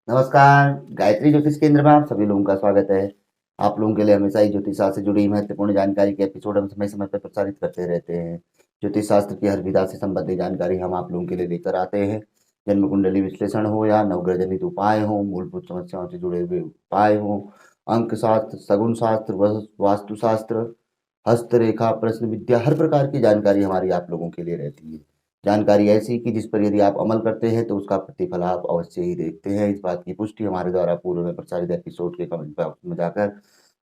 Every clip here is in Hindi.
नमस्कार, गायत्री ज्योतिष केंद्र में आप सभी लोगों का स्वागत है। आप लोगों के लिए हमेशा ही ज्योतिष शास्त्र से जुड़ी महत्वपूर्ण जानकारी के एपिसोड हम समय-समय पर प्रसारित करते रहते हैं। ज्योतिष शास्त्र की हर विधा से संबंधित जानकारी हम आप लोगों के लिए लेकर आते हैं। जन्म कुंडली विश्लेषण हो या नवग्रह जनित उपाय हो, मूलभूत समस्याओं से जुड़े हुए उपाय हो, अंक शास्त्र, शगुन शास्त्र, वास्तु शास्त्र, हस्तरेखा, प्रश्न विद्या, हर प्रकार की जानकारी हमारी आप लोगों के लिए रहती है। जानकारी ऐसी कि जिस पर यदि आप अमल करते हैं तो उसका प्रतिफल आप अवश्य ही देखते हैं। इस बात की पुष्टि हमारे द्वारा पूर्व में प्रसारित एपिसोड के कमेंट बॉक्स में जाकर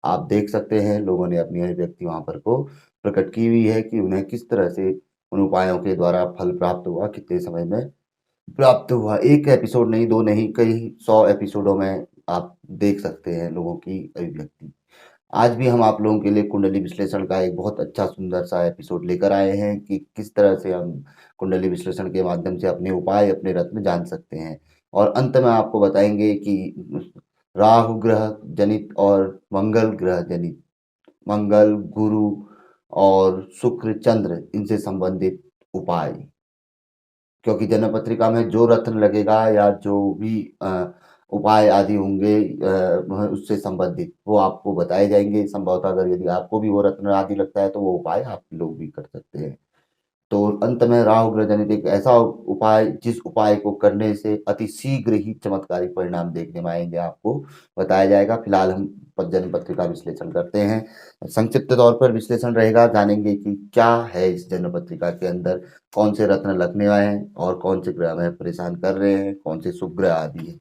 आप देख सकते हैं। लोगों ने अपनी अभिव्यक्ति वहाँ पर को प्रकट की हुई है कि उन्हें किस तरह से उन उपायों के द्वारा फल प्राप्त हुआ, कितने समय में प्राप्त हुआ। एक एपिसोड नहीं, 2 नहीं, कई 100 एपिसोडों में आप देख सकते हैं लोगों की अभिव्यक्ति। आज भी हम आप लोगों के लिए कुंडली विश्लेषण का एक बहुत अच्छा सुंदर सा एपिसोड लेकर आए हैं कि किस तरह से हम कुंडली विश्लेषण के माध्यम से अपने उपाय, अपने रत्न जान सकते हैं। और अंत में आपको बताएंगे कि राहु ग्रह जनित और मंगल ग्रह जनित, मंगल, गुरु और शुक्र, चंद्र, इनसे संबंधित उपाय। क्योंकि जन्म पत्रिका में जो रत्न लगेगा या जो भी उपाय आदि होंगे वह उससे संबंधित वो आपको बताए जाएंगे। संभवतः अगर यदि आपको भी वो रत्न आदि लगता है तो वो उपाय आप लोग भी कर सकते हैं। तो अंत में राहु ग्रह जनित एक ऐसा उपाय जिस उपाय को करने से अति शीघ्र ही चमत्कारिक परिणाम देखने में आएंगे, आपको बताया जाएगा। फिलहाल हम जन्म पत्रिका विश्लेषण करते हैं। संक्षिप्त तौर पर विश्लेषण रहेगा, जानेंगे कि क्या है इस जन्म पत्रिका के अंदर, कौन से रत्न लगने वाले हैं और कौन से ग्रह हमें परेशान कर रहे हैं, कौन से शुभ ग्रह आदि है।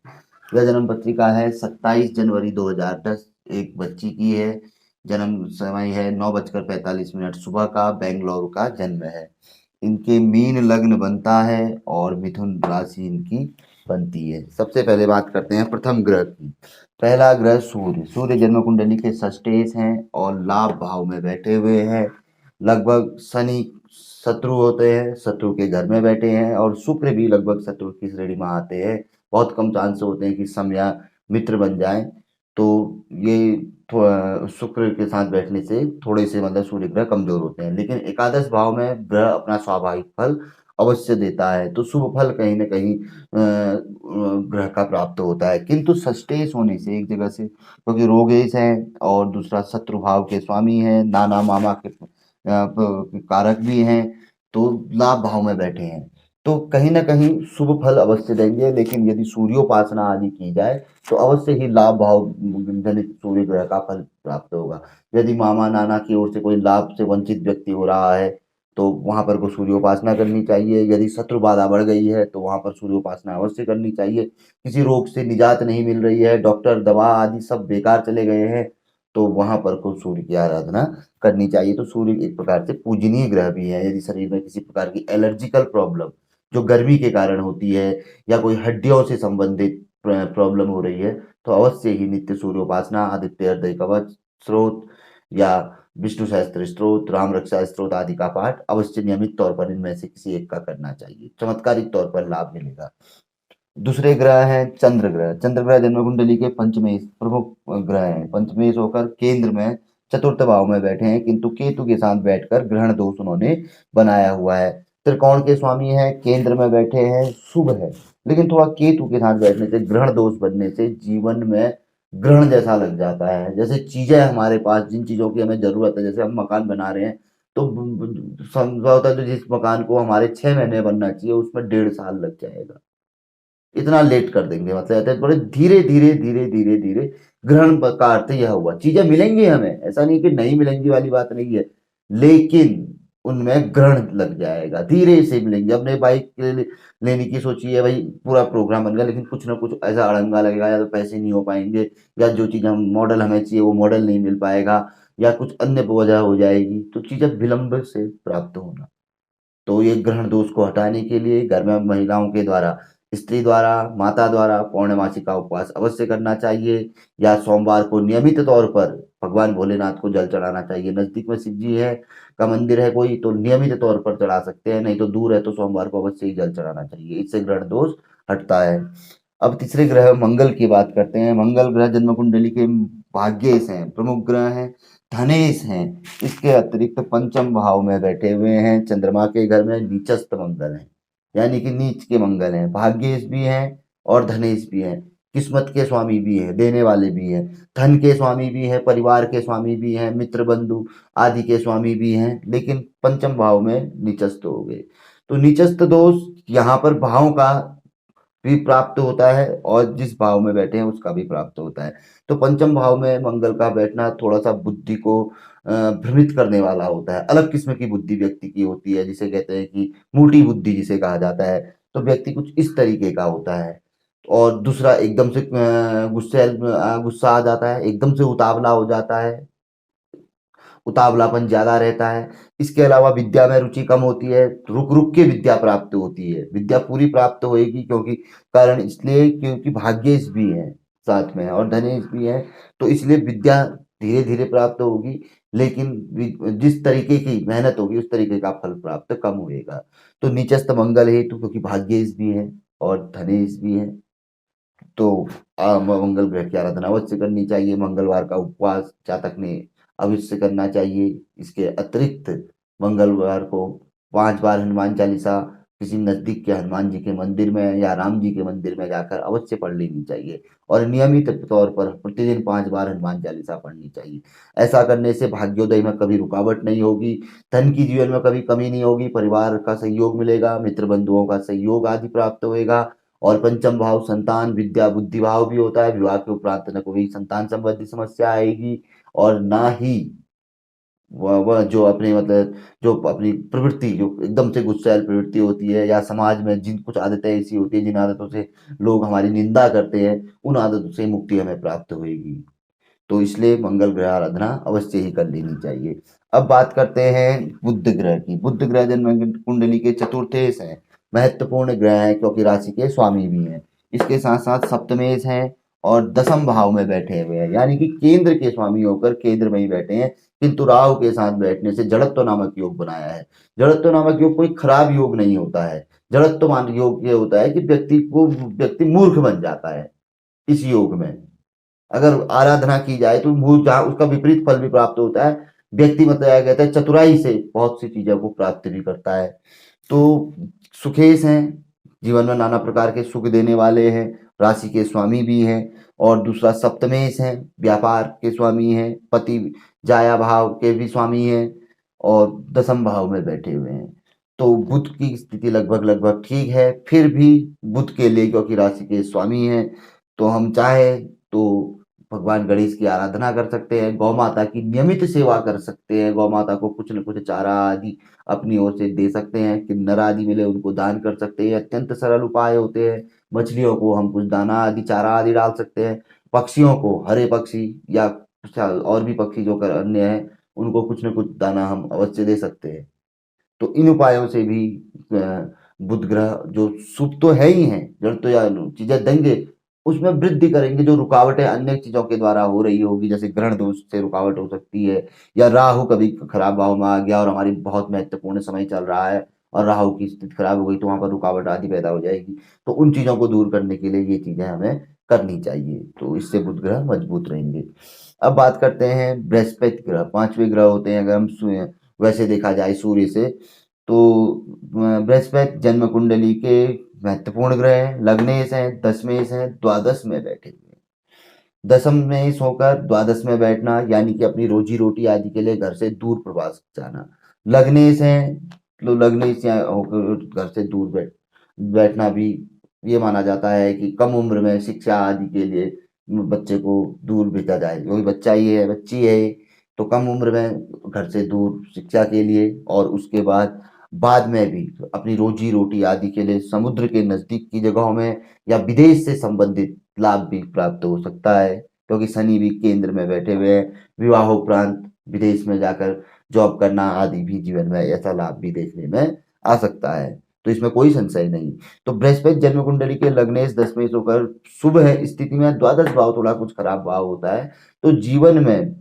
यह जन्म पत्रिका है 27 जनवरी 2010, एक बच्ची की है। जन्म समय है 9:45 सुबह का, बेंगलुरु का जन्म है। इनके मीन लग्न बनता है और मिथुन राशि इनकी बनती है। सबसे पहले बात करते हैं प्रथम ग्रह की। पहला ग्रह सूर्य। सूर्य जन्म कुंडली के षष्ठेश हैं और लाभ भाव में बैठे हुए हैं। लगभग शनि शत्रु होते हैं, शत्रु के घर में बैठे हैं, और शुक्र भी लगभग शत्रु की श्रेणी में आते हैं। बहुत कम चांस होते हैं कि सम या मित्र बन जाएं। तो ये शुक्र के साथ बैठने से थोड़े से मतलब सूर्य ग्रह कमजोर होते हैं, लेकिन एकादश भाव में ग्रह अपना स्वाभाविक फल अवश्य देता है। तो शुभ फल कहीं न कहीं ग्रह का प्राप्त होता है, किंतु षष्ठेश होने से एक जगह से, क्योंकि रोगेश है और दूसरा शत्रु भाव के स्वामी है, नाना मामा के कारक भी हैं, तो लाभ भाव में बैठे हैं, तो कहीं न कहीं शुभ फल अवश्य देंगे। लेकिन यदि सूर्योपासना आदि की जाए तो अवश्य ही लाभ भाव जनित सूर्य ग्रह का फल प्राप्त होगा। यदि मामा नाना की ओर से कोई लाभ से वंचित व्यक्ति हो रहा है तो वहां पर को सूर्योपासना करनी चाहिए। यदि शत्रु बाधा बढ़ गई है तो वहां पर सूर्योपासना अवश्य करनी चाहिए। किसी रोग से निजात नहीं मिल रही है, डॉक्टर दवा आदि सब बेकार चले गए हैं, तो वहां पर को सूर्य की आराधना करनी चाहिए। तो सूर्य एक प्रकार से पूजनीय ग्रह भी है। यदि शरीर में किसी प्रकार की एलर्जिकल प्रॉब्लम जो गर्मी के कारण होती है या कोई हड्डियों से संबंधित प्रॉब्लम हो रही है, तो अवश्य ही नित्य सूर्योपासना, आदित्य हृदय कवच स्त्रोत या विष्णु सहस्त्र स्त्रोत, राम रक्षा स्त्रोत आदि का पाठ अवश्य नियमित तौर पर इनमें से किसी एक का करना चाहिए। चमत्कारिक तौर पर लाभ मिलेगा। दूसरे ग्रह हैं चंद्र ग्रह। चंद्र ग्रह जन्म कुंडली के पंचमेश प्रमुख ग्रह हैं। पंचमेश होकर केंद्र में चतुर्थ भाव में बैठे हैं, किंतु केतु के साथ बैठकर ग्रहण दोष उन्होंने बनाया हुआ है। त्रिकोण के स्वामी हैं, केंद्र में बैठे हैं, शुभ है, लेकिन थोड़ा केतु के साथ बैठने से, ग्रहण दोष बनने से जीवन में ग्रहण जैसा लग जाता है। जैसे चीजें हमारे पास, जिन चीजों की हमें जरूरत है, जैसे हम मकान बना रहे हैं, तो संभवतः जो जिस मकान को हमारे 6 महीने बनना चाहिए उसमें 1.5 साल लग जाएगा। इतना लेट कर देंगे, मतलब कहते हैं बड़े धीरे धीरे धीरे धीरे धीरे। ग्रहण का अर्थ यह हुआ, चीजें मिलेंगी हमें, ऐसा नहीं कि नहीं मिलेंगी वाली बात नहीं है, लेकिन उनमें ग्रहण लग जाएगा, धीरे से मिलेंगे। अपने बाइक लेने की सोचिए भाई, पूरा प्रोग्राम बन गया, लेकिन कुछ ना कुछ ऐसा अड़ंगा लगेगा, या तो पैसे नहीं हो पाएंगे, या जो चीज हम मॉडल हमें चाहिए वो मॉडल नहीं मिल पाएगा, या कुछ अन्य वजह हो जाएगी, तो चीजें विलंब से प्राप्त होना। तो ये ग्रहण दोष को हटाने के लिए घर में महिलाओं के द्वारा, स्त्री द्वारा, माता द्वारा पौर्णमासी का उपवास अवश्य करना चाहिए, या सोमवार को नियमित तौर पर भगवान भोलेनाथ को जल चढ़ाना चाहिए। नजदीक में शिव जी है का मंदिर है कोई, तो नियमित तौर पर चढ़ा सकते हैं, नहीं तो दूर है तो सोमवार को अवश्य ही जल चढ़ाना चाहिए, इससे ग्रहण दोष हटता है। अब तीसरे ग्रह मंगल की बात करते हैं। मंगल ग्रह जन्म कुंडली के भाग्येश हैं, प्रमुख ग्रह हैं, धनेश हैं। इसके अतिरिक्त पंचम भाव में बैठे हुए हैं, चंद्रमा के घर में नीचस्थ मंगल हैं, यानी कि नीच के मंगल हैं, भाग्येश भी हैं और धनेश भी हैं। किस्मत के स्वामी भी हैं, देने वाले भी हैं, धन के स्वामी भी हैं, परिवार के स्वामी भी हैं, मित्र बंधु आदि के स्वामी भी हैं, लेकिन पंचम भाव में नीचस्थ हो गए। तो नीचस्थ दोष यहाँ पर भावों का भी प्राप्त होता है और जिस भाव में बैठे हैं उसका भी प्राप्त होता है। तो पंचम भाव में मंगल का बैठना थोड़ा सा बुद्धि को भ्रमित करने वाला होता है। अलग किस्म की बुद्धि व्यक्ति की होती है, जिसे कहते हैं कि मोटी बुद्धि जिसे कहा जाता है। तो व्यक्ति कुछ इस तरीके का होता है। और दूसरा एकदम से गुस्सा आ जाता है, एकदम से उतावला हो जाता है, उतावलापन ज्यादा रहता है। इसके अलावा विद्या में रुचि कम होती है, रुक रुक के विद्या प्राप्त होती है। विद्या पूरी प्राप्त होएगी क्योंकि कारण इसलिए क्योंकि भाग्येश भी है साथ में और धनेश भी है, तो इसलिए विद्या धीरे धीरे प्राप्त होगी, लेकिन जिस तरीके की मेहनत होगी उस तरीके का फल प्राप्त कम होएगा। तो नीचस्थ मंगल हेतु क्योंकि भाग्येश भी है और धनेश भी है, तो मंगल ग्रह की आराधना अवश्य करनी चाहिए। मंगलवार का उपवास जातक ने अवश्य करना चाहिए। इसके अतिरिक्त मंगलवार को 5 बार हनुमान चालीसा किसी नजदीक के हनुमान जी के मंदिर में या राम जी के मंदिर में जाकर अवश्य पढ़ लेनी चाहिए और नियमित तौर पर प्रतिदिन 5 बार हनुमान चालीसा पढ़नी चाहिए। ऐसा करने से भाग्योदय में कभी रुकावट नहीं होगी, धन की जीवन में कभी कमी नहीं होगी, परिवार का सहयोग मिलेगा, मित्र बंधुओं का सहयोग आदि प्राप्त होएगा। और पंचम भाव संतान विद्या बुद्धि भाव भी होता है। विवाह के उपरांत न कोई संतान संबंधी समस्या आएगी और ना ही वह जो अपने मतलब जो अपनी प्रवृत्ति जो एकदम से गुस्सैल प्रवृत्ति होती है या समाज में जिन कुछ आदतें ऐसी होती है जिन आदतों से लोग हमारी निंदा करते हैं, उन आदतों से मुक्ति हमें प्राप्त होगी। तो इसलिए मंगल ग्रह आराधना अवश्य ही कर लेनी चाहिए। अब बात करते हैं बुध ग्रह की। बुध ग्रह जन्म कुंडली के चतुर्थेश हैं, महत्वपूर्ण ग्रह है क्योंकि राशि के स्वामी भी हैं। इसके साथ साथ सप्तमेश हैं और दसम भाव में बैठे हुए हैं, यानी कि केंद्र के स्वामी होकर केंद्र में ही बैठे हैं। किंतु राहु के साथ बैठने से जड़त्व नामक योग बनाया है। जड़त्व नामक योग कोई खराब योग नहीं होता है। जड़त्व मान योग ये होता है कि व्यक्ति मूर्ख बन जाता है इस योग में। अगर आराधना की जाए तो वो जहाँ उसका विपरीत फल भी प्राप्त होता है। व्यक्ति मतलब क्या कहते हैं चतुराई से बहुत सी चीजों को प्राप्त भी करता है। तो सुखेश हैं, जीवन में नाना प्रकार के सुख देने वाले हैं, राशि के स्वामी भी हैं। और दूसरा सप्तमेश हैं, व्यापार के स्वामी हैं, पति जाया भाव के भी स्वामी हैं और दसम भाव में बैठे हुए हैं। तो बुध की स्थिति लगभग लगभग ठीक है। फिर भी बुध के लिए क्योंकि राशि के स्वामी हैं, तो हम चाहे तो भगवान गणेश की आराधना कर सकते हैं, गौ माता की नियमित सेवा कर सकते हैं, गौ माता को कुछ न कुछ चारा आदि अपनी ओर से दे सकते हैं, किन्नर आदि मिले उनको दान कर सकते हैं। अत्यंत सरल उपाय होते हैं। मछलियों को हम कुछ दाना आदि चारा आदि डाल सकते हैं। पक्षियों को हरे पक्षी या कुछ और भी पक्षी जो कर अन्य है उनको कुछ न कुछ दाना हम अवश्य दे सकते हैं। तो इन उपायों से भी बुध ग्रह जो शुभ तो है ही है, जड़ तो या चीजें देंगे, उसमें वृद्धि करेंगे। जो रुकावटें अन्य चीजों के द्वारा हो रही होगी, जैसे ग्रहण दोष से रुकावट हो सकती है, या राहु कभी खराब भाव में आ गया और हमारी बहुत महत्वपूर्ण समय चल रहा है और राहु की स्थिति खराब हो गई तो वहां पर रुकावट आदि पैदा हो जाएगी। तो उन चीजों को दूर करने के लिए ये चीजें हमें करनी चाहिए, तो इससे बुध ग्रह मजबूत रहेंगे। अब बात करते हैं बृहस्पति ग्रह। 5वें ग्रह होते हैं अगर हम वैसे देखा जाए सूर्य से, तो बृहस्पति जन्म कुंडली के महत्वपूर्ण ग्रह हैं, लग्नेश हैं, दशमेश हैं, द्वादश में बैठे हुए हैं। दशम में होकर द्वादश में बैठना यानी कि अपनी रोजी रोटी आदि के लिए घर से दूर प्रवास जाना। लग्नेश है तो लग्नेश या होकर घर से दूर बैठना भी ये माना जाता है कि कम उम्र में शिक्षा आदि के लिए बच्चे को दूर भेजा जाए। कोई बच्चा ही है बच्ची है तो कम उम्र में घर से दूर शिक्षा के लिए, और उसके बाद में भी अपनी रोजी रोटी आदि के लिए समुद्र के नजदीक की जगहों में या विदेश से संबंधित लाभ भी प्राप्त हो सकता है क्योंकि शनि भी केंद्र में बैठे हुए हैं। विवाहोपरांत विदेश में जाकर जॉब करना आदि भी जीवन में ऐसा लाभ भी देखने में आ सकता है, तो इसमें कोई संशय नहीं। तो बृहस्पति जन्म कुंडली के लग्नेश दशमेश होकर शुभ है स्थिति में, द्वादश भाव थोड़ा कुछ खराब भाव होता है। तो जीवन में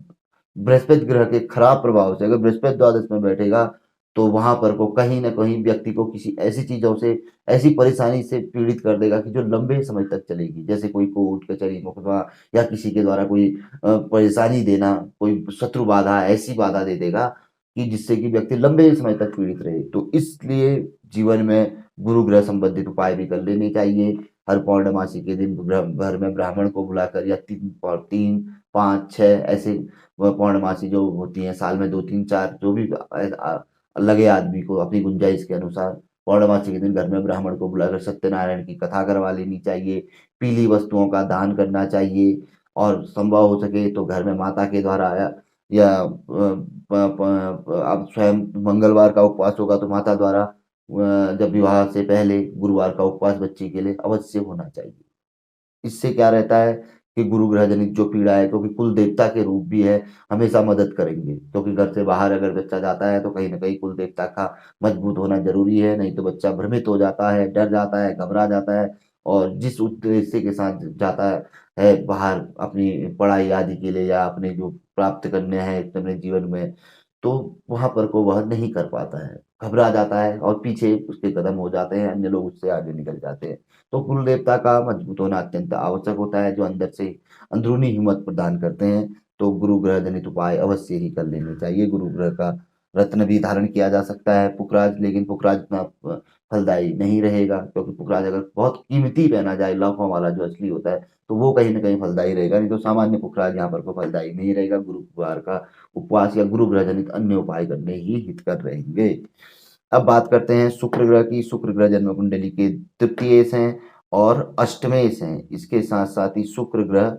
बृहस्पति ग्रह के खराब प्रभाव से अगर बृहस्पति द्वादश में बैठेगा तो वहां पर को कहीं ना कहीं व्यक्ति को किसी ऐसी चीजों से ऐसी परेशानी से पीड़ित कर देगा कि जो लंबे समय तक चलेगी, जैसे कोई कोर्ट कचहरी मुकदमा या किसी के द्वारा कोई परेशानी देना, कोई शत्रु बाधा ऐसी बाधा दे देगा कि जिससे कि व्यक्ति लंबे समय तक पीड़ित रहे। तो इसलिए जीवन में गुरु ग्रह संबंधित उपाय भी कर लेने चाहिए। हर पौर्णमासी के दिन घर में ब्राह्मण को बुलाकर या 3, 5, 6 ऐसे पौर्णमासी जो होती हैं साल में 2, 3, 4 जो भी लगे आदमी को अपनी गुंजाइश के अनुसार पौर्णमासी के दिन घर में ब्राह्मण को बुलाकर सत्यनारायण की कथा करवा लेनी चाहिए। पीली वस्तुओं का दान करना चाहिए और संभव हो सके तो घर में माता के द्वारा या आप स्वयं मंगलवार का उपवास होगा तो माता द्वारा जब विवाह से पहले गुरुवार का उपवास बच्चे के लिए अवश्य होना चाहिए। इससे क्या रहता है कि गुरु ग्रह जनित जो पीड़ा है, क्योंकि कुल देवता के रूप भी है, हमेशा मदद करेंगे, क्योंकि घर से बाहर अगर बच्चा जाता है तो कहीं न कहीं कुल देवता का मजबूत होना ज़रूरी है, नहीं तो बच्चा भ्रमित हो जाता है, डर जाता है, घबरा जाता है और जिस उद्देश्य के साथ जाता है बाहर अपनी पढ़ाई आदि के लिए या अपने जो प्राप्त करने हैं अपने जीवन में, तो वहाँ पर को वह नहीं कर पाता है, घबरा जाता है और पीछे उसके कदम हो जाते हैं, अन्य लोग उससे आगे निकल जाते हैं। तो कुल देवता का मजबूत होना अत्यंत आवश्यक होता है, जो अंदर से अंदरूनी हिम्मत प्रदान करते हैं। तो गुरु ग्रह जनित उपाय अवश्य ही कर लेने चाहिए। गुरु ग्रह का रत्न भी धारण किया जा सकता है पुखराज, लेकिन पुखराज इतना फलदायी नहीं रहेगा, क्योंकि पुखराज अगर बहुत कीमती पहना जाए लाखों वाला जो असली होता है तो वो कहीं न कहीं फलदायी रहेगा, नहीं तो सामान्य पुखराज यहाँ पर को फलदायी नहीं रहेगा। गुरुवार का उपवास या गुरु ग्रह जनित अन्य उपाय करने ही हितकर रहेंगे। अब बात करते हैं शुक्र ग्रह की। शुक्र ग्रह जन्म कुंडली के तृतीयेश हैं और अष्टमेश हैं। इसके साथ-साथ ही शुक्र ग्रह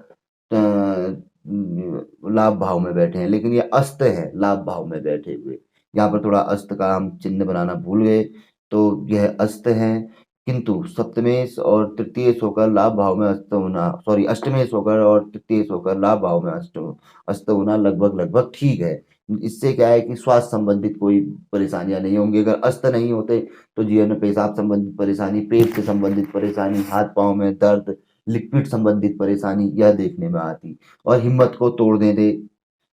लाभ भाव में बैठे हैं, लेकिन ये अस्त है लाभ भाव में बैठे हुए। यहाँ पर थोड़ा अस्त का हम चिन्ह बनाना भूल गए, तो यह अस्त हैं, किंतु सप्तमेश और तृतीयेश होकर लाभ भाव में अस्त होना, सॉरी अष्टमेश होकर और तृतीयेश होकर लाभ भाव में अस्त होना लगभग ठीक है। इससे क्या है कि स्वास्थ्य संबंधित कोई परेशानियाँ नहीं होंगी। अगर अस्त नहीं होते तो जीवन में पेशाब संबंधित परेशानी, पेट से संबंधित परेशानी, हाथ-पाँव में दर्द, लिक्विड संबंधित परेशानी यह देखने में आती और हिम्मत को तोड़ देते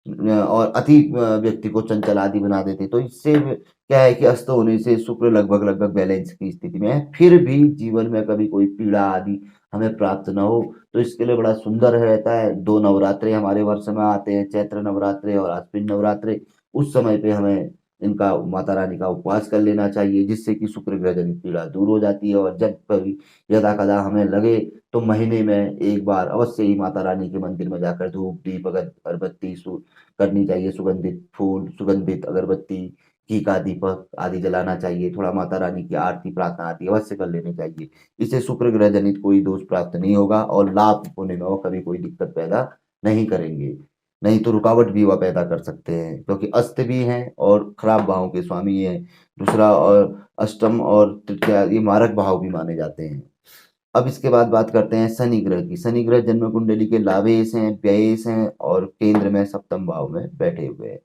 और अति व्यक्ति को चंचल आदि बना देते। तो इससे क्या है कि अस्त होने से शुक्र लगभग बैलेंस की स्थिति में है। फिर भी जीवन में कभी कोई पीड़ा आदि हमें प्राप्त ना हो, तो इसके लिए बड़ा सुंदर रहता है। 2 नवरात्रे हमारे वर्ष में आते हैं, चैत्र नवरात्रे और आश्विन नवरात्रे। उस समय पे हमें इनका माता रानी का उपवास कर लेना चाहिए, जिससे कि शुक्र ग्रह जनित पीड़ा दूर हो जाती है और जब कभी यदा-कदा हमें लगे तो महीने में 1 बार अवश्य ही माता रानी के मंदिर में जाकर धूप, दीप, अगरबत्ती करनी चाहिए, सुगंधित फूल, सुगंधित अगरबत्ती, घी का दीपक आदि जलाना चाहिए, थोड़ा माता रानी की आरती प्रार्थना आदि अवश्य कर लेनी चाहिए। इससे शुक्र ग्रह जनित कोई दोष प्राप्त नहीं होगा और लाभ होने में वो कभी कोई दिक्कत पैदा नहीं करेंगे। नहीं तो रुकावट भी वह पैदा कर सकते हैं, क्योंकि अस्त भी हैं और खराब भावों के स्वामी हैं। दूसरा और अष्टम और तृतीया ये मारक भाव भी माने जाते हैं। अब इसके बाद बात करते हैं शनि ग्रह की। शनि ग्रह जन्म कुंडली के लाभेश हैं, व्ययेश हैं और केंद्र में सप्तम भाव में बैठे हुए हैं।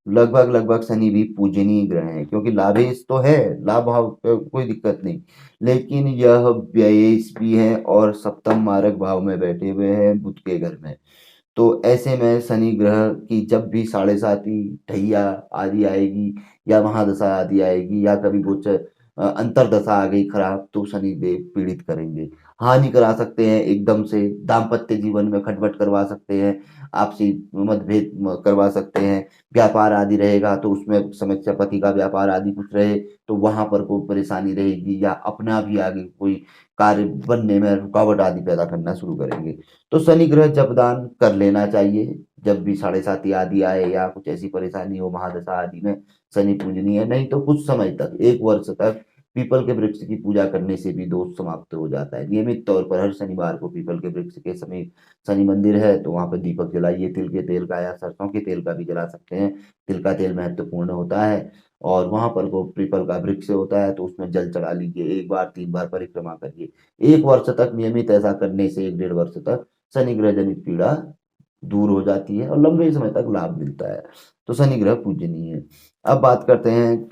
लगभग शनि भी पूजनीय ग्रह हैं, क्योंकि लाभेश तो है, लाभ भाव पे कोई दिक्कत नहीं, लेकिन यह व्ययेश भी है और सप्तम मारक भाव में बैठे हुए हैं बुध के घर में। तो ऐसे में शनि ग्रह की जब भी साढ़े साती, ढैया आदि आएगी या महादशा आदि आएगी या कभी गोचर अंतर्दशा आ गई खराब, तो शनिदेव पीड़ित करेंगे। हानि करा सकते हैं एकदम से, दाम्पत्य जीवन में खटपट करवा सकते हैं, आपसी मतभेद करवा सकते हैं, व्यापार आदि रहेगा तो उसमें समस्या, पति का व्यापार आदि कुछ रहे तो वहाँ पर कोई परेशानी रहेगी या अपना भी आगे कोई कार्य बनने में रुकावट आदि पैदा करना शुरू करेंगे। तो शनि ग्रह जपदान कर लेना चाहिए, जब भी साढ़े साती आदि आए या कुछ ऐसी परेशानी हो महादशा आदि में शनि पूजनीय है। नहीं तो कुछ समय तक 1 वर्ष तक पीपल के वृक्ष की पूजा करने से भी दोष समाप्त हो जाता है। नियमित तौर पर हर शनिवार को पीपल के वृक्ष के समीप शनि मंदिर है तो वहाँ पे दीपक जलाइए, तिल के तेल का या सरसों के तेल का भी जला सकते हैं। तिल का तेल महत्वपूर्ण होता है और वहाँ पर को पीपल का वृक्ष होता है तो उसमें जल चढ़ा लीजिए, 1 बार 3 बार परिक्रमा करिए। 1 वर्ष तक नियमित ऐसा करने से 1 डेढ़ वर्ष तक शनि ग्रह जनित पीड़ा दूर हो जाती है और लंबे समय तक लाभ मिलता है। तो शनि ग्रह पूजनीय है। अब बात करते हैं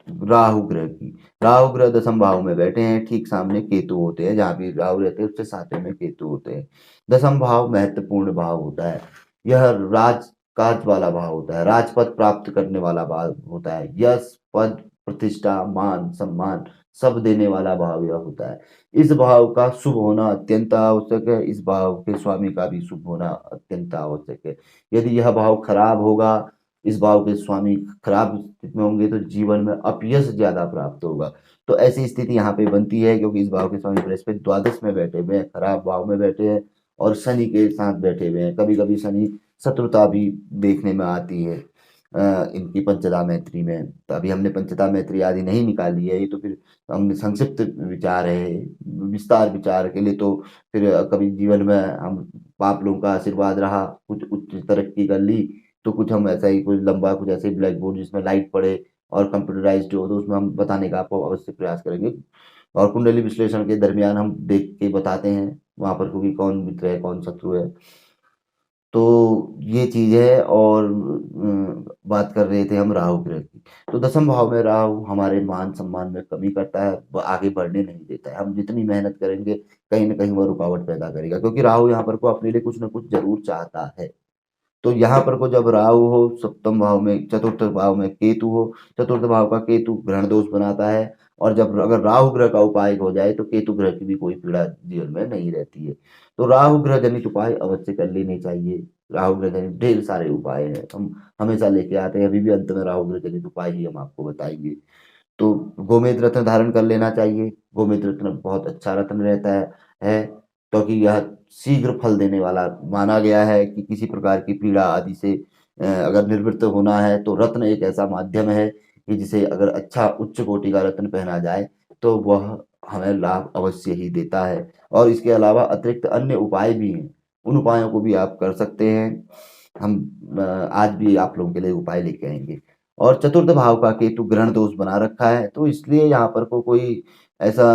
राहु ग्रह की। राहु ग्रह दसम भाव में बैठे हैं, ठीक सामने केतु होते हैं, जहाँ भी राहु रहते हैं उससे 7वें में केतु होते हैं। दसम भाव महत्वपूर्ण भाव होता है। यह राजकाज वाला भाव होता है, राजपद प्राप्त करने वाला भाव होता है। यश, पद, प्रतिष्ठा, मान, सम्मान सब देने वाला भाव यह होता है। इस भाव का शुभ होना अत्यंत आवश्यक है। इस भाव के स्वामी का भी शुभ होना अत्यंत आवश्यक है। यदि यह भाव खराब होगा इस भाव के स्वामी खराब स्थिति में होंगे तो जीवन में अपयश ज़्यादा प्राप्त होगा। तो ऐसी स्थिति यहाँ पे बनती है क्योंकि इस भाव के स्वामी बृहस्पति द्वादश में बैठे हुए हैं, खराब भाव में बैठे हैं और शनि के साथ बैठे हुए हैं। कभी-कभी शनि शत्रुता भी देखने में आती है इनकी पंचदा मैत्री में। तो अभी हमने पंचदा मैत्री आदि नहीं निकाली है, ये तो फिर हमने संक्षिप्त विचार है, विस्तार विचार के लिए तो फिर कभी जीवन में हम आप लोगों का आशीर्वाद रहा, कुछ उच्च तरक्की कर ली, तो कुछ हम ऐसा ही कुछ लंबा कुछ ऐसे ही ब्लैक बोर्ड जिसमें लाइट पड़े और कंप्यूटराइज़्ड हो, तो उसमें हम बताने का आपको अवश्य प्रयास करेंगे। और कुंडली विश्लेषण के दरमियान हम देख के बताते हैं, वहाँ पर क्योंकि कौन मित्र है, कौन शत्रु है। तो ये चीज़ है और बात कर रहे थे हम राहु ग्रह की। तो दसम भाव में राहु हमारे मान-सम्मान में कमी करता है, ब आगे बढ़ने नहीं देता है। हम जितनी मेहनत करेंगे, कहीं न कहीं वो रुकावट पैदा करेगा क्योंकि राहु यहाँ पर को अपने लिए कुछ न कुछ ज़रूर चाहता है। तो यहाँ पर को जब राहु हो सप्तम भाव में, चतुर्थ भाव में केतु हो, चतुर्थ भाव का केतु ग्रहण दोष बनाता है और जब अगर राहु ग्रह का उपाय हो जाए तो केतु ग्रह की भी कोई पीड़ा जीवन में नहीं रहती है। तो राहु ग्रह जनित उपाय अवश्य कर लेने चाहिए। राहु ग्रह जनित ढेर सारे उपाय हैं, हम हमेशा लेके आते हैं, अभी भी अंत में राहु ग्रह जनित उपाय ही हम आपको बताएंगे। तो गोमेद रत्न धारण कर लेना चाहिए। गोमेद रत्न बहुत अच्छा रत्न रहता है क्योंकि यह शीघ्र फल देने वाला माना गया है कि किसी प्रकार की पीड़ा आदि से अगर निवृत्त होना है तो रत्न एक ऐसा माध्यम है कि जिसे अगर अच्छा उच्च कोटि का रत्न पहना जाए तो वह हमें लाभ अवश्य ही देता है। और इसके अलावा अतिरिक्त अन्य उपाय भी हैं, उन उपायों को भी आप कर सकते हैं। हम आज भी आप लोगों के लिए उपाय लेके आएंगे। और चतुर्थ भाव का केतु ग्रहण दोष बना रखा है तो इसलिए यहाँ पर को कोई ऐसा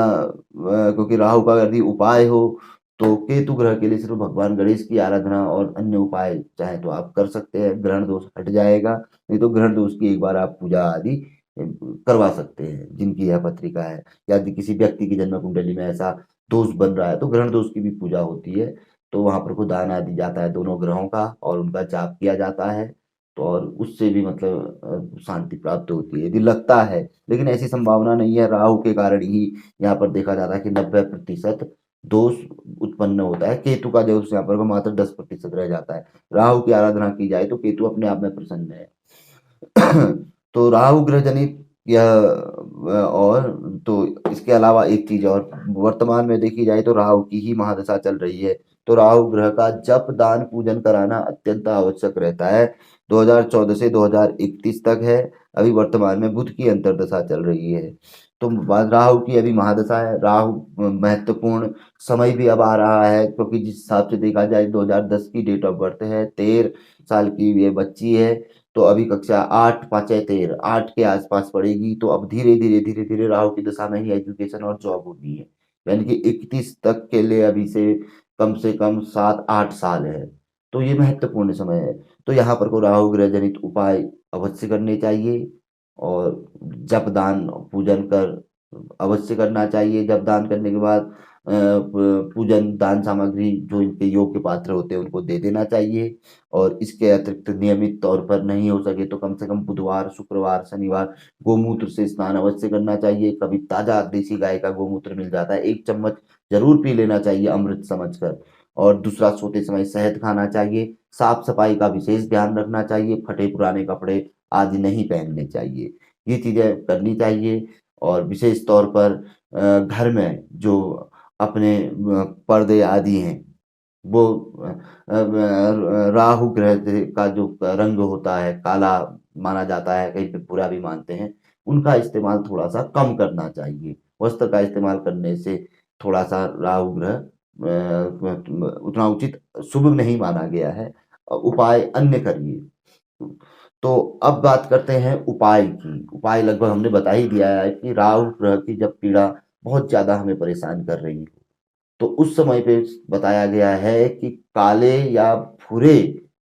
क्योंकि राहु का यदि उपाय हो तो केतु ग्रह के लिए सिर्फ भगवान गणेश की आराधना और अन्य उपाय चाहे तो आप कर सकते हैं, ग्रहण दोष हट जाएगा। नहीं तो ग्रहण दोष की एक बार आप पूजा आदि करवा सकते हैं जिनकी यह पत्रिका है। यदि किसी व्यक्ति की जन्म कुंडली में ऐसा दोष बन रहा है तो ग्रहण दोष की भी पूजा होती है। तो वहाँ पर को दान आदि जाता है दोनों ग्रहों का और उनका जाप किया जाता है। तो और उससे भी मतलब शांति प्राप्त होती है यदि लगता है, लेकिन ऐसी संभावना नहीं है। राहु के कारण ही यहाँ पर देखा जाता है कि 90% दोष उत्पन्न होता है। केतु का दोष यहाँ पर मात्र 10% रह जाता है। राहु की आराधना की जाए तो केतु अपने आप में प्रसन्न है। तो राहु ग्रह जनित यह और तो इसके अलावा एक चीज और वर्तमान में देखी जाए तो राहु की ही महादशा चल रही है। तो राहु ग्रह का जप दान पूजन कराना अत्यंत आवश्यक रहता है। 2014 से 2031 तक है। अभी वर्तमान में बुध की अंतर्दशा चल रही है। तो राहु की अभी महादशा है। राहु महत्वपूर्ण समय भी अब आ रहा है क्योंकि जिस हिसाब से देखा जाए 2010 की डेट ऑफ बर्थ है, 13 साल की ये बच्ची है। तो अभी कक्षा 8 पाँचे 13 8 के आसपास पढ़ेगी। तो अब धीरे धीरे राहु की दशा में ही एजुकेशन और जॉब होनी है। यानी कि 31 तक के लिए अभी से कम 7-8 साल है। तो ये महत्वपूर्ण समय है। तो यहाँ पर को राहु ग्रह जनित उपाय अवश्य करने चाहिए और जप दान पूजन कर अवश्य करना चाहिए। जप दान करने के बाद पूजन दान सामग्री जो इनके योग्य पात्र होते हैं उनको दे देना चाहिए। और इसके अतिरिक्त नियमित तौर पर नहीं हो सके तो कम से कम बुधवार, शुक्रवार, शनिवार गोमूत्र से स्नान अवश्य करना चाहिए। कभी ताजा देसी गाय का गोमूत्र मिल जाता है, 1 चम्मच जरूर पी लेना चाहिए अमृत समझकर। और दूसरा, सोते समय शहद खाना चाहिए। साफ सफाई का विशेष ध्यान रखना चाहिए। फटे पुराने कपड़े आदि नहीं पहनने चाहिए। ये चीजें करनी चाहिए। और विशेष तौर पर घर में जो अपने पर्दे आदि हैं वो राहु ग्रह का जो रंग होता है काला माना जाता है, कहीं पे बुरा भी मानते हैं, उनका इस्तेमाल थोड़ा सा कम करना चाहिए। वस्त्र का इस्तेमाल करने से थोड़ा सा राहु ग्रह उतना उचित शुभ नहीं माना गया है। उपाय अन्य करिए। तो अब बात करते हैं उपाय की। उपाय लगभग हमने बता ही दिया है कि राहु ग्रह की जब पीड़ा बहुत ज्यादा हमें परेशान कर रही हो तो उस समय पे बताया गया है कि काले या भूरे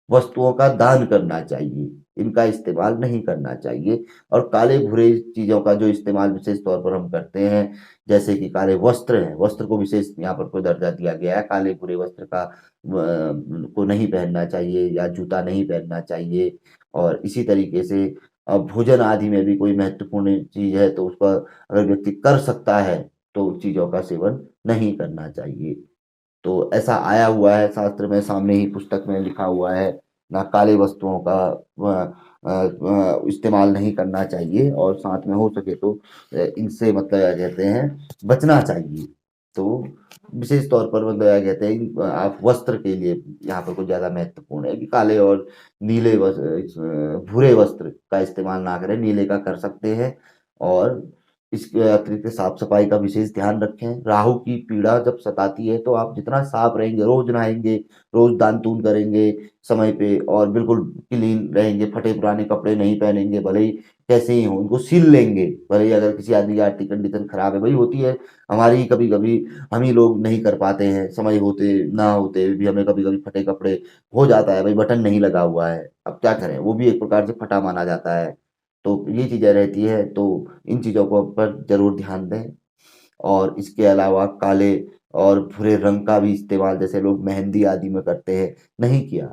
वस्तुओं का दान करना चाहिए। इनका इस्तेमाल नहीं करना चाहिए। और काले भूरे चीज़ों का जो इस्तेमाल विशेष तौर पर हम करते हैं, जैसे कि काले वस्त्र हैं, वस्त्र को विशेष यहाँ पर कोई दर्जा दिया गया है। काले भूरे वस्त्र का को नहीं पहनना चाहिए या जूता नहीं पहनना चाहिए। और इसी तरीके से भोजन आदि में भी कोई महत्वपूर्ण चीज़ है तो उसका अगर व्यक्ति कर सकता है तो उन चीज़ों का सेवन नहीं करना चाहिए। तो ऐसा आया हुआ है शास्त्र में, सामने ही पुस्तक में लिखा हुआ है ना काले वस्तुओं का इस्तेमाल नहीं करना चाहिए और साथ में हो सके तो इनसे मतलब क्या कहते हैं बचना चाहिए। तो विशेष तौर पर मतलब क्या कहते हैं आप वस्त्र के लिए यहाँ पर कुछ ज़्यादा महत्वपूर्ण है कि काले और नीले भूरे वस्त्र का इस्तेमाल ना करें, नीले का कर सकते हैं। और इसके अतिरिक्त साफ सफाई का विशेष ध्यान रखें। राहु की पीड़ा जब सताती है तो आप जितना साफ रहेंगे, रोज नहाएंगे, रोज दान तून करेंगे समय पे और बिल्कुल क्लीन रहेंगे, फटे पुराने कपड़े नहीं पहनेंगे, भले ही कैसे ही हो उनको सिल लेंगे, भले ही अगर किसी आदमी की आर्थिक कंडीशन खराब है, भाई होती है हमारी कभी कभी, हम ही लोग नहीं कर पाते हैं, समय होते ना होते भी हमें कभी कभी फटे कपड़े हो जाता है, भाई बटन नहीं लगा हुआ है, अब क्या करें, वो भी एक प्रकार से फटा माना जाता है। तो ये चीजें रहती है, तो इन चीजों को पर जरूर ध्यान दें। और इसके अलावा काले और भूरे रंग का भी इस्तेमाल जैसे लोग मेहंदी आदि में करते हैं, नहीं किया।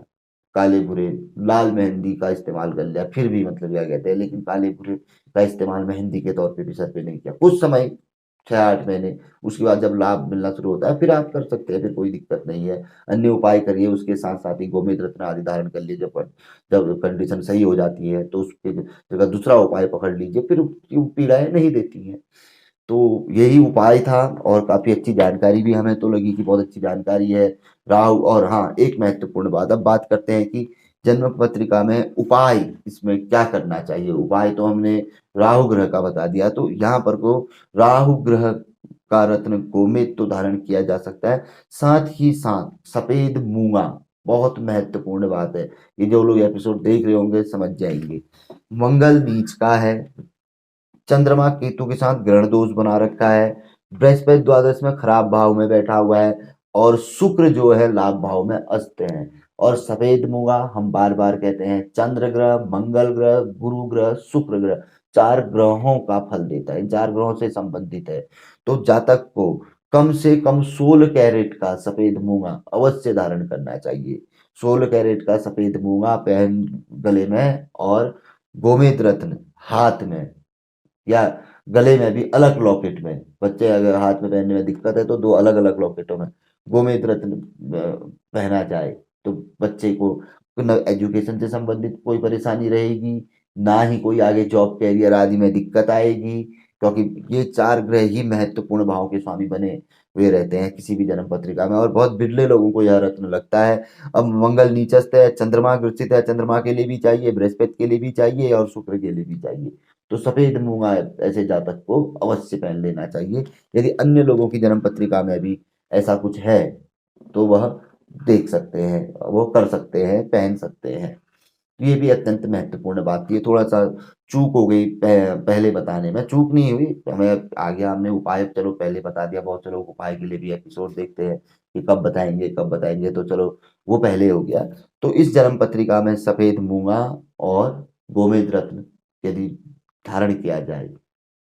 काले भूरे, लाल मेहंदी का इस्तेमाल कर लिया फिर भी मतलब क्या कहते हैं, लेकिन काले भूरे का इस्तेमाल मेहंदी के तौर पे भी सर पे नहीं किया कुछ समय, 6-8 महीने। उसके बाद जब लाभ मिलना शुरू होता है फिर आप कर सकते हैं, फिर कोई दिक्कत नहीं है। अन्य उपाय करिए, उसके साथ साथ ही गोमेद रत्न आदि धारण कर लीजिए, जब जब कंडीशन सही हो जाती है तो उसके जगह दूसरा उपाय पकड़ लीजिए, फिर वो पीड़ाएं नहीं देती हैं। तो यही उपाय था और काफी अच्छी जानकारी भी हमें तो लगी कि बहुत अच्छी जानकारी है। राहु और हाँ, एक महत्वपूर्ण बात, अब बात करते हैं कि जन्म पत्रिका में उपाय इसमें क्या करना चाहिए। उपाय तो हमने राहु ग्रह का बता दिया, तो यहाँ पर को राहु ग्रह का रत्न गोमेद तो धारण किया जा सकता है, साथ ही साथ सफेद मूंगा, बहुत महत्वपूर्ण बात है, ये जो लोग एपिसोड देख रहे होंगे समझ जाएंगे। मंगल नीच का है, चंद्रमा केतु के साथ ग्रहण दोष बना रखा है, बृहस्पति द्वादश में खराब भाव में बैठा हुआ है और शुक्र जो है लाभ भाव में अस्त है। और सफेद मूंगा हम बार बार कहते हैं चंद्र ग्रह, मंगल ग्रह, गुरु ग्रह, शुक्र ग्रह, 4 ग्रहों का फल देता है, इन 4 ग्रहों से संबंधित है। तो जातक को कम से कम 16 कैरेट का सफेद मूंगा अवश्य धारण करना चाहिए। 16 कैरेट का सफेद मूंगा पहन गले में, और गोमेद रत्न हाथ में या गले में भी अलग लॉकेट में, बच्चे अगर हाथ में पहनने में दिक्कत है तो 2 अलग अलग लॉकेटों में गोमेद रत्न पहना जाए, तो बच्चे को न एजुकेशन से संबंधित कोई परेशानी रहेगी, ना ही कोई आगे जॉब कैरियर आदि में दिक्कत आएगी, क्योंकि ये 4 ग्रह ही महत्वपूर्ण भाव के स्वामी बने हुए रहते हैं किसी भी जन्म पत्रिका में, और बहुत बिरले लोगों को यह रत्न लगता है। अब मंगल नीचस्थ है, चंद्रमा ग्रसित है, चंद्रमा के लिए भी चाहिए, बृहस्पति के लिए भी चाहिए और शुक्र के लिए भी चाहिए। तो सफेद मूंगा ऐसे जातक को अवश्य पहन लेना चाहिए। यदि अन्य लोगों की जन्म पत्रिका में भी ऐसा कुछ है तो वह देख सकते हैं, वो कर सकते हैं, पहन सकते हैं। ये भी अत्यंत महत्वपूर्ण बात थी, ये थोड़ा सा चूक हो गई पहले बताने में, चूक नहीं हुई, हमें आ गया, हमने उपाय चलो पहले बता दिया, बहुत से लोग उपाय के लिए भी एपिसोड देखते हैं कि कब बताएंगे कब बताएंगे, तो चलो वो पहले हो गया। तो इस जन्म पत्रिका में सफेद मूंगा और गोमेद रत्न यदि धारण किया जाए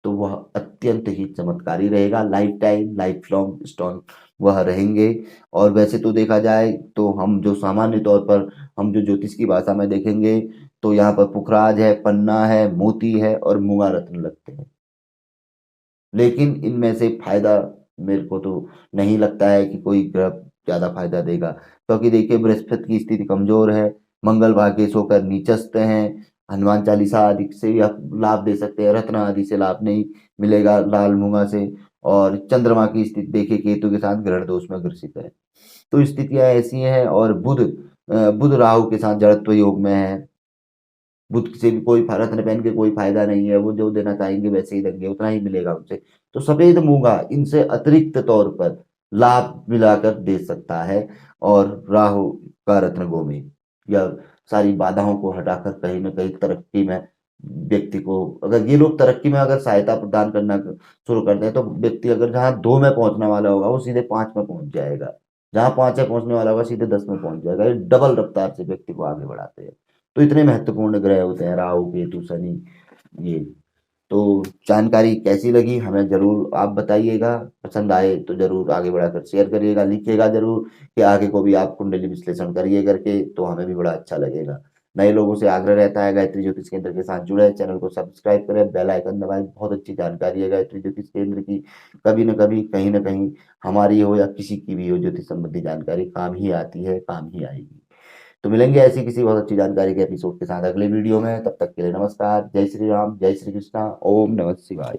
तो वह अत्यंत ही चमत्कारी रहेगा, life time life long strong वह रहेंगे। और वैसे तो देखा जाए तो हम जो सामान्य तौर पर हम जो ज्योतिष की भाषा में देखेंगे तो यहाँ पर पुखराज है, पन्ना है, मोती है और मूंगा रत्न लगते हैं, लेकिन इनमें से फायदा मेरे को तो नहीं लगता है कि कोई ग्रह ज्यादा फायदा देगा, क्योंकि देखिए बृहस्पति की स्थिति कमजोर है, मंगल भाग्येश होकर नीचस्थ हैं, हनुमान चालीसा आदि से भी आप लाभ दे सकते हैं, रत्न आदि से लाभ नहीं मिलेगा लाल मूंगा से। और चंद्रमा की स्थिति देखिए केतु के साथ ग्रहण दोष में ग्रसित है, तो स्थितियां ऐसी हैं। और बुध राहु के साथ जड़त्व योग में है, बुध से भी कोई रत्न पहन के कोई फायदा नहीं है, वो जो देना चाहेंगे वैसे ही देंगे, उतना ही मिलेगा उनसे। तो सफेद मूंगा इनसे अतिरिक्त तौर पर लाभ मिलाकर दे सकता है। और राहु का रत्न गोमेद या सारी बाधाओं को हटाकर कहीं ना कहीं तरक्की में व्यक्ति को, अगर ये लोग तरक्की में अगर सहायता प्रदान करना शुरू करते हैं तो व्यक्ति अगर जहाँ 2 में पहुंचने वाला होगा वो सीधे 5 में पहुंच जाएगा, जहाँ 5 में पहुंचने वाला होगा सीधे 10 में पहुंच जाएगा, ये डबल रफ्तार से व्यक्ति को आगे बढ़ाते हैं। तो इतने महत्वपूर्ण ग्रह होते हैं राहु केतु शनि ये। तो जानकारी कैसी लगी हमें जरूर आप बताइएगा, पसंद आए तो जरूर आगे बढ़ाकर शेयर करिएगा, लिखिएगा जरूर कि आगे को भी आप कुंडली विश्लेषण करिए करके, तो हमें भी बड़ा अच्छा लगेगा। नए लोगों से आग्रह रहता है गायत्री ज्योतिष केंद्र के साथ जुड़े, चैनल को सब्सक्राइब करें, बेल आइकन दबाएं, बहुत अच्छी जानकारी है गायत्री ज्योतिष केंद्र की, कभी न कभी कहीं ना कहीं हमारी हो या किसी की भी हो ज्योतिष संबंधी जानकारी काम ही आती है, काम ही आएगी। तो मिलेंगे ऐसी किसी बहुत अच्छी जानकारी के एपिसोड के साथ अगले वीडियो में। तब तक के लिए नमस्कार, जय श्री राम, जय श्री कृष्णा, ओम नमः शिवाय।